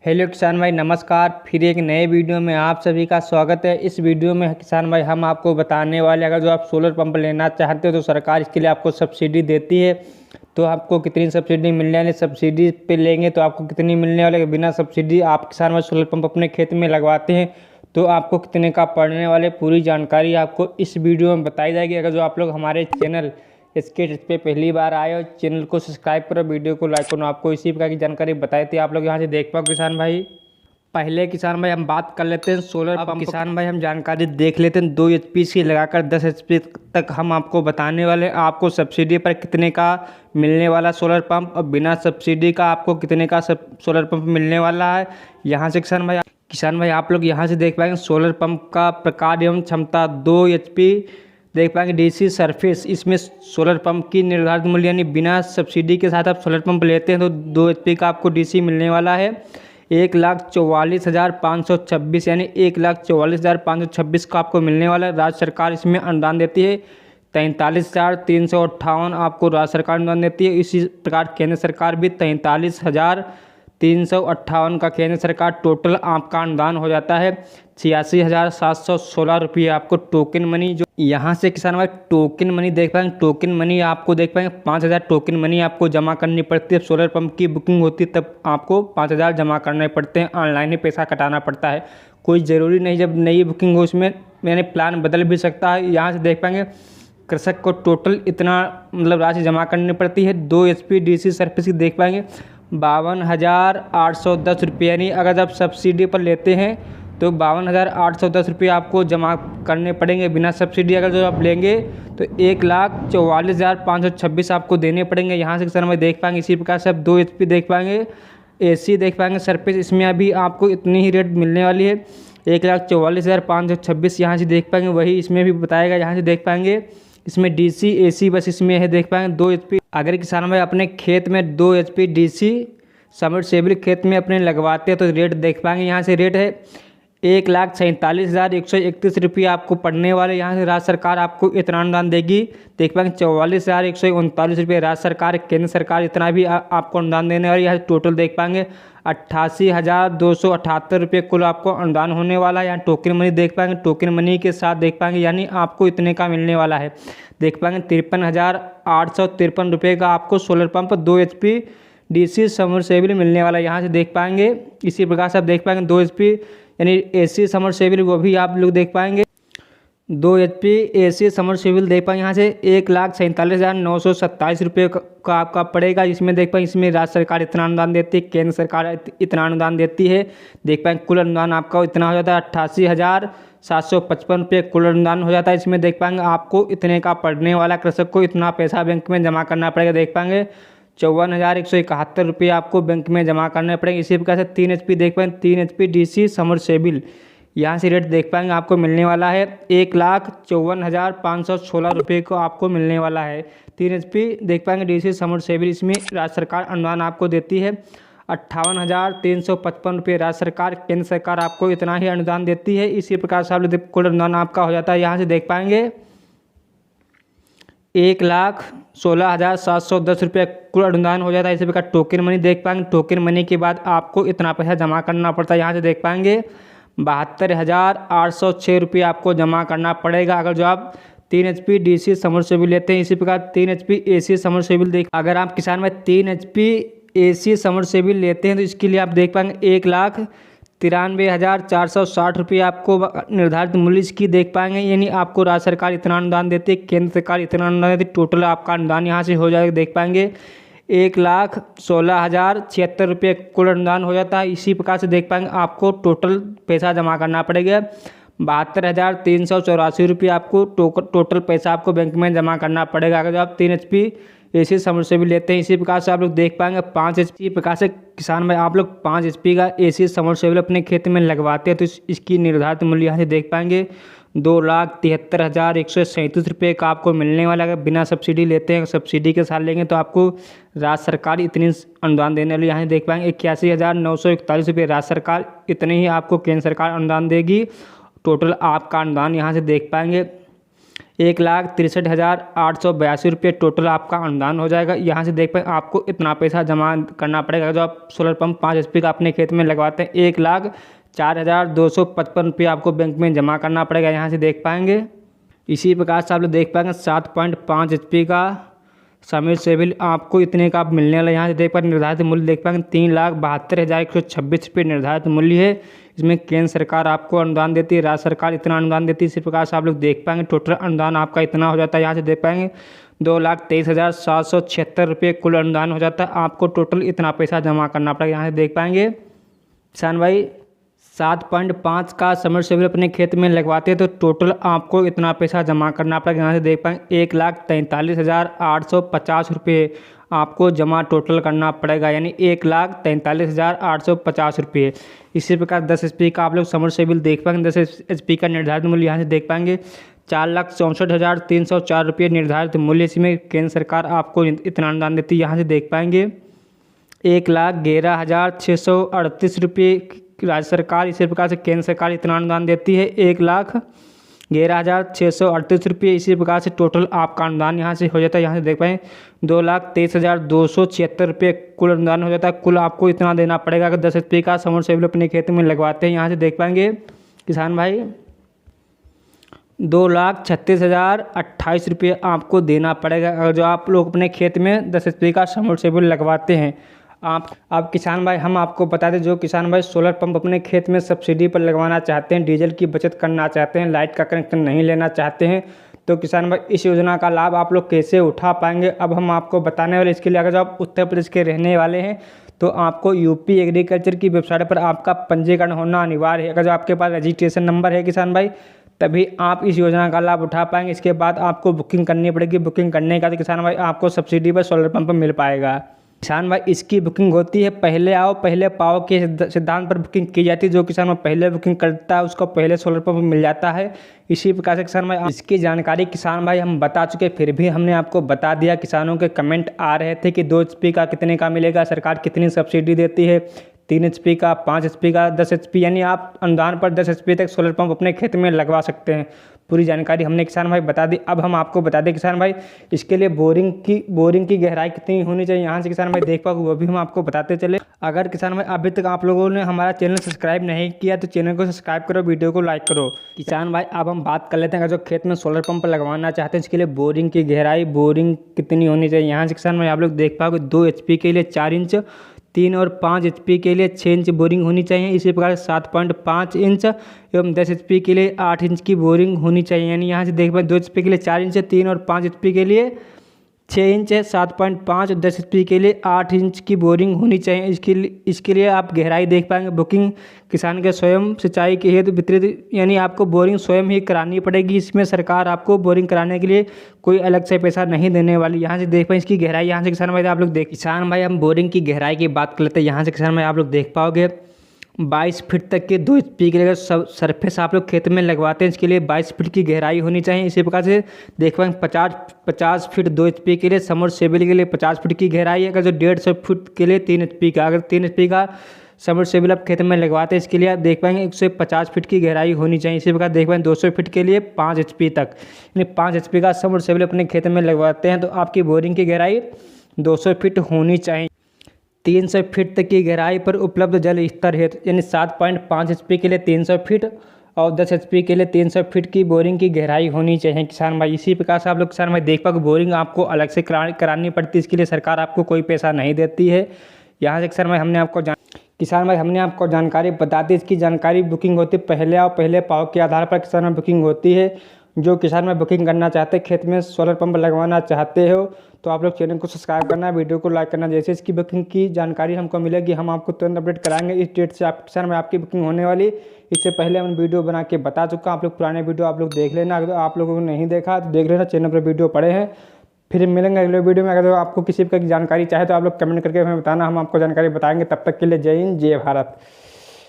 Hello किसान भाई, नमस्कार। फिर एक नए वीडियो में आप सभी का स्वागत है। इस वीडियो में किसान भाई हम आपको बताने वाले, अगर जो आप सोलर पंप लेना चाहते हो तो सरकार इसके लिए आपको सब्सिडी देती है। तो आपको कितनी सब्सिडी मिलने वाली, सब्सिडी पे लेंगे तो आपको कितनी मिलने वाली, बिना सब्सिडी आप किसान भाई सोलर पंप अपने खेत में लगवाते हैं तो आपको कितने का पड़ने वाले, पूरी जानकारी आपको इस वीडियो में बताई जाएगी। अगर जो आप लोग हमारे चैनल इसके पे पहली बार आए हो, चैनल को सब्सक्राइब करो, वीडियो को लाइक करो। आपको इसी प्रकार की जानकारी बताई थी, आप लोग यहाँ से देख पाओ किसान भाई। पहले किसान भाई हम बात कर लेते हैं सोलर पंप। किसान भाई हम जानकारी देख लेते हैं। 2 HP से लगाकर 10 HP तक हम आपको बताने वाले हैं। आपको सब्सिडी पर कितने का मिलने वाला सोलर पंप और बिना सब्सिडी का आपको कितने का सोलर पंप मिलने वाला है। यहाँ से किसान भाई आप लोग यहाँ से देख पाएंगे सोलर पंप का प्रकार एवं क्षमता। 2 HP देख पाएंगे डीसी सरफेस। इसमें सोलर पंप की निर्धारित मूल्य यानी बिना सब्सिडी के साथ आप सोलर पंप लेते हैं तो 2 HP का आपको डीसी मिलने वाला है 1,44,526 यानी 1,44,526 का आपको मिलने वाला है। राज्य सरकार इसमें अनुदान देती है 43,358 आपको राज्य सरकार अनुदान देती है। इसी प्रकार केंद्र सरकार भी 43,358 का केंद्र सरकार, टोटल आपका अनुदान हो जाता है 86,716 रुपये आपको टोकन मनी। जो यहाँ से किसान भाई टोकन मनी देख पाएंगे, टोकन मनी आपको देख पाएंगे 5,000 टोकन मनी आपको जमा करनी पड़ती है। सोलर पंप की बुकिंग होती है तब आपको 5,000 जमा करने पड़ते हैं, ऑनलाइन ही पैसा कटाना पड़ता है। कोई ज़रूरी नहीं जब नई बुकिंग हो उसमें मैंने प्लान बदल भी सकता है। यहाँ से देख पाएंगे कृषक को टोटल इतना राशि जमा करनी पड़ती है। 2 HP डीसी सरफेस की देख पाएंगे 52,810 रुपये यानी अगर आप सब्सिडी पर लेते हैं तो 52,810 रुपये आपको जमा करने पड़ेंगे। बिना सब्सिडी अगर जो आप लेंगे तो 1,44,526 आपको देने पड़ेंगे। यहाँ से सर मैं देख पाएंगे इसी प्रकार से आप 2 HP देख पाएंगे, AC देख पाएंगे सरफेस, इसमें अभी आपको इतनी ही रेट मिलने वाली है 1,44,526। यहाँ से देख पाएंगे वही इसमें भी बताएगा। यहाँ से देख पाएंगे इसमें DC AC बस इसमें है, देख पाएंगे 2 HP। अगर किसान भाई अपने खेत में 2 HP DC सबमर्सिबल खेत में अपने लगवाते हैं तो रेट देख पाएंगे। यहाँ से रेट है 1,47,131 रुपये आपको पड़ने वाले। यहाँ से राज्य सरकार आपको इतना अनुदान देगी, देख पाएंगे 44,139 रुपये राज्य सरकार, केंद्र सरकार इतना भी आपको अनुदान देने वाली। यहाँ टोटल देख पाएंगे 88,278 रुपये कुल आपको अनुदान होने वाला है। यहाँ टोकन मनी देख पाएंगे, टोकन मनी के साथ देख पाएंगे यानी आपको इतने का मिलने वाला है। देख पाएंगे 53,853 रुपये का आपको solar pump 2 HP DC submersible मिलने वाला है। यहाँ से देख पाएंगे इसी प्रकार से आप देख पाएंगे 2 HP यानी AC सबमर्सिबल वो भी आप लोग देख पाएंगे 2 HP AC सबमर्सिबल देख पाएंगे। यहाँ से 1,47,927 रुपये का आपका पड़ेगा। इसमें देख पाएंगे इसमें राज्य सरकार इतना अनुदान देती है, केंद्र सरकार इतना अनुदान देती है। देख पाएंगे कुल अनुदान आपका इतना हो जाता है 88,755 रुपये कुल अनुदान हो जाता है। इसमें देख पाएंगे आपको इतने का पड़ने वाला, कृषक को इतना पैसा बैंक में जमा करना पड़ेगा। देख पाएंगे 54,171 रुपये आपको बैंक में जमा करने पड़ेंगे। इसी प्रकार से 3 HP देख पाएंगे 3 HP DC सबमर्सिबल, यहाँ से रेट देख पाएंगे आपको मिलने वाला है 1,54,516 रुपये को आपको मिलने वाला है। 3 HP देख पाएंगे DC सबमर्सिबल, इसमें राज्य सरकार अनुदान आपको देती है 58,355 रुपये राज्य सरकार, केंद्र सरकार आपको इतना ही अनुदान देती है। इसी प्रकार से आप कुल अनुदान आपका हो जाता है। यहाँ से देख पाएंगे 1,16,710 रुपये कुल अनुदान हो जाता है। इसी प्रकार टोकन मनी देख पाएंगे, टोकन मनी के बाद आपको इतना पैसा जमा करना पड़ता है। यहाँ से देख पाएंगे 72,806 रुपये आपको जमा करना पड़ेगा अगर जो आप 3 HP DC सबमर्सिबल लेते हैं। इसी प्रकार 3 HP AC सबमर्सिबल देख, अगर आप किसान में 3 HP AC सबमर्सिबल लेते हैं तो इसके लिए आप देख पाएंगे 1,93,460 रुपये आपको निर्धारित मूल्य इसकी देख पाएंगे। यानी आपको राज्य सरकार इतना अनुदान देती है, केंद्र सरकार इतना अनुदान देती है, टोटल आपका अनुदान यहाँ से हो जाएगा। देख पाएंगे 1,16,076 रुपये कुल अनुदान हो जाता है। इसी प्रकार से देख पाएंगे आपको टोटल पैसा जमा करना पड़ेगा 72,384 रुपये आपको टोटल पैसा आपको बैंक में जमा करना पड़ेगा अगर आप 3 HP AC सबमर्सिबल लेते हैं। इसी प्रकार से आप लोग देख पाएंगे 5 HP प्रकार से किसान भाई आप लोग 5 HP का AC सबमर्सिबल अपने खेत में लगवाते हैं तो इसकी निर्धारित मूल्य यहाँ से देख पाएंगे 2,73,137 रुपये का आपको मिलने वाला। अगर बिना सब्सिडी लेते हैं, सब्सिडी के साथ लेंगे तो आपको राज्य सरकार इतनी अनुदान देने वाली। यहाँ देख पाएंगे 81,941 रुपये राज्य सरकार, इतने ही आपको केंद्र सरकार अनुदान देगी। टोटल आपका अनुदान यहाँ से देख पाएंगे 1,63,882 टोटल आपका अनुदान हो जाएगा। यहाँ से देख पाए आपको इतना पैसा जमा करना पड़ेगा। जो आप सोलर पंप 5 HP का अपने खेत में लगवाते हैं 1,04,255 रुपये आपको बैंक में जमा करना पड़ेगा। यहाँ से देख पाएंगे। इसी प्रकार से आप लोग देख पाएंगे 7.5 HP का सबमर्सिबल आपको इतने का मिलने वाला। यहाँ से देख पाएंगे निर्धारित मूल्य देख पाएंगे 3,72,126 रुपये निर्धारित मूल्य है। इसमें केंद्र सरकार आपको अनुदान देती है, राज्य सरकार इतना अनुदान देती है। इसी प्रकार से आप लोग देख पाएंगे टोटल अनुदान आपका इतना हो जाता है। यहाँ से देख पाएंगे 2,23,776 रुपये कुल अनुदान हो जाता है। आपको टोटल इतना पैसा जमा करना पड़ेगा। यहाँ से देख पाएंगे किसान भाई 7.5 का सबमर्सिबल अपने खेत में लगवाते हैं तो टोटल आपको इतना पैसा जमा करना पड़ेगा। यहाँ से देख पाएंगे 1,43,850 रुपये आपको जमा टोटल करना पड़ेगा, यानी 1,43,850 रुपये। इसी प्रकार 10 HP का आप लोग सबमर्सिबल देख पाएंगे। 10 HP का निर्धारित मूल्य यहाँ से देख पाएंगे 4,64,304 रुपये निर्धारित मूल्य। इसमें केंद्र सरकार आपको इतना अनुदान देती है। यहाँ से देख पाएंगे 1,11,638 रुपये राज्य सरकार, इसी प्रकार से केंद्र सरकार इतना अनुदान देती है 1,11,638 रुपये। इसी प्रकार से टोटल आपका अनुदान यहाँ से हो जाता है। यहाँ से देख पाएँ 2,23,276 रुपये कुल अनुदान हो जाता है। कुल आपको इतना देना पड़ेगा अगर 10 HP का सबमर्सिबल अपने खेत में लगवाते हैं। यहाँ से देख पाएंगे किसान भाई 2,36,028 रुपये आपको देना पड़ेगा अगर जो आप लोग अपने खेत में 10 HP का सबमर्सिबल लगवाते हैं। आप किसान भाई हम आपको बता दें, जो किसान भाई सोलर पंप अपने खेत में सब्सिडी पर लगवाना चाहते हैं, डीजल की बचत करना चाहते हैं, लाइट का कनेक्शन नहीं लेना चाहते हैं, तो किसान भाई इस योजना का लाभ आप लोग कैसे उठा पाएंगे अब हम आपको बताने वाले। इसके लिए अगर जो आप उत्तर प्रदेश के रहने वाले हैं तो आपको यूपी एग्रीकल्चर की वेबसाइट पर आपका पंजीकरण होना अनिवार्य है। अगर जो आपके पास रजिस्ट्रेशन नंबर है किसान भाई तभी आप इस योजना का लाभ उठा पाएंगे। इसके बाद आपको बुकिंग करनी पड़ेगी। बुकिंग करने के बाद किसान भाई आपको सब्सिडी पर सोलर पंप मिल पाएगा। किसान भाई इसकी बुकिंग होती है पहले आओ पहले पाओ के सिद्धांत पर बुकिंग की जाती है। जो किसान भाई पहले बुकिंग करता है उसको पहले सोलर पंप मिल जाता है। इसी प्रकार से किसान भाई इसकी जानकारी किसान भाई हम बता चुके, फिर भी हमने आपको बता दिया। किसानों के कमेंट आ रहे थे कि 2 HP का कितने का मिलेगा, सरकार कितनी सब्सिडी देती है, 3 HP का, 5 HP का, 10 HP, यानी आप अनुदान पर 10 HP तक सोलर पंप अपने खेत में लगवा सकते हैं। पूरी जानकारी हमने किसान भाई बता दी। अब हम आपको बता दें किसान भाई इसके लिए बोरिंग की गहराई कितनी होनी चाहिए। यहाँ से किसान भाई देख पाओ वो भी हम आपको बताते चले। अगर किसान भाई अभी तक आप लोगों ने हमारा चैनल सब्सक्राइब नहीं किया तो चैनल को सब्सक्राइब करो, वीडियो को लाइक करो। किसान भाई अब हम बात कर लेते हैं अगर जो खेत में सोलर पंप लगवाना चाहते हैं इसके लिए बोरिंग की गहराई कितनी होनी चाहिए। यहाँ से किसान भाई आप लोग देख पाओगे 2 HP के लिए 4 इंच, 3 और 5 HP के लिए 6 इंच बोरिंग होनी चाहिए। इसी प्रकार 7.5 इंच एवं 10 HP के लिए 8 इंच की बोरिंग होनी चाहिए। यानी यहाँ से देख पाए 2 HP के लिए 4 इंच, 3 और 5 HP के लिए 6 इंच है, 7.5 और 10 HP के लिए 8 इंच की बोरिंग होनी चाहिए। इसके लिए आप गहराई देख पाएंगे। बुकिंग किसान के स्वयं सिंचाई के हेतु वितरित, यानी आपको बोरिंग स्वयं ही करानी पड़ेगी। इसमें सरकार आपको बोरिंग कराने के लिए कोई अलग से पैसा नहीं देने वाली। यहाँ से देख पाए इसकी गहराई। यहाँ से किसान भाई आप लोग किसान भाई हम बोरिंग की गहराई की बात कर लेते हैं। यहाँ से किसान भाई आप लोग देख पाओगे 22 फीट तक के 2 HP के लिए सरफेस आप लोग खेत में लगवाते हैं इसके लिए 22 फीट की गहराई होनी चाहिए। इसी प्रकार से देख पाएंगे 50 फीट 2 HP के लिए सबमर्सिबल के लिए 50 फीट की गहराई है। अगर जो 150 फीट के लिए 3 HP का, अगर 3 HP का सबमर्सिबल आप खेत में लगवाते हैं इसके लिए आप देख पाएंगे 150 फीट की गहराई होनी चाहिए। इसी प्रकार देख पाएंगे 200 फीट के लिए 5 HP तक, यानी 5 HP का सबमर्सिबल अपने खेत में लगवाते हैं तो आपकी बोरिंग की गहराई 200 फीट होनी चाहिए। 300 फीट तक की गहराई पर उपलब्ध जल स्तर है, यानी 7.5 HP के लिए 300 फीट और 10 HP के लिए 300 फीट की बोरिंग की गहराई होनी चाहिए किसान भाई। इसी प्रकार से आप लोग किसान भाई देख पाओगे बोरिंग आपको अलग से करानी पड़ती है। इसके लिए सरकार आपको कोई पैसा नहीं देती है। यहाँ से किसान भाई हमने आपको जानकारी बता दी। इसकी जानकारी बुकिंग होती है पहले आओ पहले पाओ के आधार पर किसान में बुकिंग होती है। जो किसान में बुकिंग करना चाहते हैं, खेत में सोलर पंप लगवाना चाहते हो तो आप लोग चैनल को सब्सक्राइब करना, वीडियो को लाइक करना। जैसे इसकी बुकिंग की जानकारी हमको मिलेगी हम आपको तुरंत अपडेट कराएंगे। इस डेट से आप किसान में आपकी बुकिंग होने वाली। इससे पहले हम वीडियो बना के बता चुका, आप लोग पुराने वीडियो आप लोग देख लेना। अगर आप लोगों को नहीं देखा तो देख लेना, चैनल पर वीडियो पड़े हैं। फिर मिलेंगे अगले वीडियो में। अगर आपको किसी प्रकार की जानकारी चाहे तो आप लोग कमेंट करके हमें बताना, हम आपको जानकारी बताएंगे। तब तक के लिए जय हिंद जय भारत।